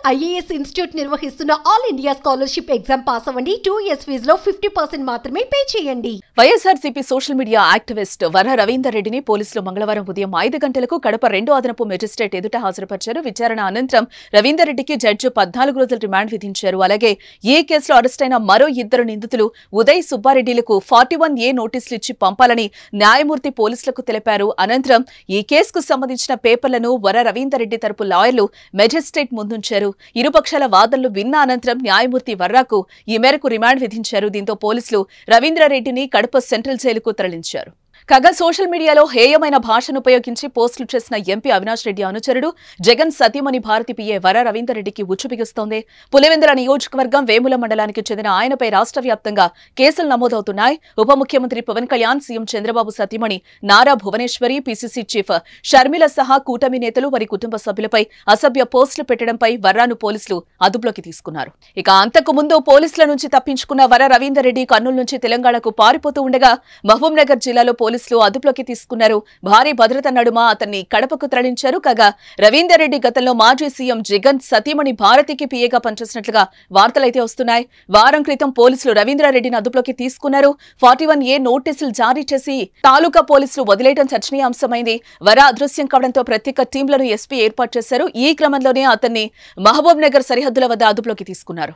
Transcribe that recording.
IAS institute నిర్వహిస్తున్న all India scholarship exam pass అవ్వండి. 2 years ఫీజులో 50% మాత్రమే పే చేయండి. వైఎస్ఆర్సీపీ సోషల్ మీడియా యాక్టివిస్ట్ వర రవీందర్ రెడ్డిని పోలీసులు మంగళవారం ఉదయం 5 గంటలకు కడప 2వ అదనపు మెజిస్ట్రేట్ ఎదుట హాజరుపరిచారు. విచారణ అనంతరం రవీందర్ రెడ్డికి జడ్జి 14 రోజుల రిమాండ్ విధించారు. అలాగే ఈ కేసులో అరెస్టైన మరో 2 నిందితులు ఉదయ్ సుబ్బారెడ్డిలకు 41A నోటీసులు ఇచ్చి పంపాలని న్యాయమూర్తి పోలీసులకు తెలిపారు. అనంతరం ఈ కేసుకు సంబంధించిన పేపర్లను వర రవీందర్ రెడ్డి తరపు లాయర్లు మెజిస్ట్రేట్ ముందుంచారు. ఇరుపక్షాల వాదనలు విన్న అనంతరం న్యాయమూర్తి వర్రాకు ఈ మేరకు రిమాండ్ విధించారు. దీంతో పోలీసులు రవీంద్రారెడ్డిని కడప సెంట్రల్ జైలుకు తరలించారు. కాగా సోషల్ మీడియాలో హేయమైన భాషను ఉపయోగించి పోస్టులు చేసిన ఎంపీ అవినాష్ రెడ్డి అనుచరుడు జగన్ సతీమణి భారతి పిఏ వర రవీందర్ రెడ్డికి ఉచ్చు బిగుస్తోంది. పులివెందుల నియోజకవర్గం వేముల మండలానికి చెందిన ఆయనపై రాష్ట్ర వ్యాప్తంగా కేసులు నమోదవుతున్నాయి. ఉప ముఖ్యమంత్రి పవన్ కళ్యాణ్, సీఎం చంద్రబాబు సతీమణి నారా భువనేశ్వరి, పీసీసీ చీఫ్ షర్మిల సహా కూటమి నేతలు వారి కుటుంబ సభ్యులపై అసభ్య పోస్టులు పెట్టడంపై వర్రాను పోలీసులు అదుపులోకి తీసుకున్నారు. ఇక అంతకు ముందు పోలీసుల నుంచి తప్పించుకున్న వర రవీందర్ రెడ్డి కర్నూలు నుంచి తెలంగాణకు పారిపోతూ ఉండగా మహబూబ్ నగర్ జిల్లాలో పోలీసులు అదుపులోకి తీసుకున్నారు. భారీ భద్రత నడుమ అతన్ని కడపకు తరలించారు. కాగా రవీందర్ రెడ్డి గతంలో మాజీ సీఎం జగన్ సతీమణి భారతికి పీఏగా పనిచేసినట్లుగా వార్తలైతే వస్తున్నాయి. వారం క్రితం పోలీసులు రవీంద్రారెడ్డిని అదుపులోకి తీసుకున్నారు. 41A నోటీసులు జారీ చేసి తాలూకా పోలీసులు వదిలేయడం చర్చనీయాంశమైంది. వర అదృశ్యం కావడంతో ప్రత్యేక టీంలను ఎస్పీ ఏర్పాటు చేశారు. ఈ క్రమంలోనే అతన్ని మహబూబ్ నగర్ సరిహద్దుల వద్ద అదుపులోకి తీసుకున్నారు.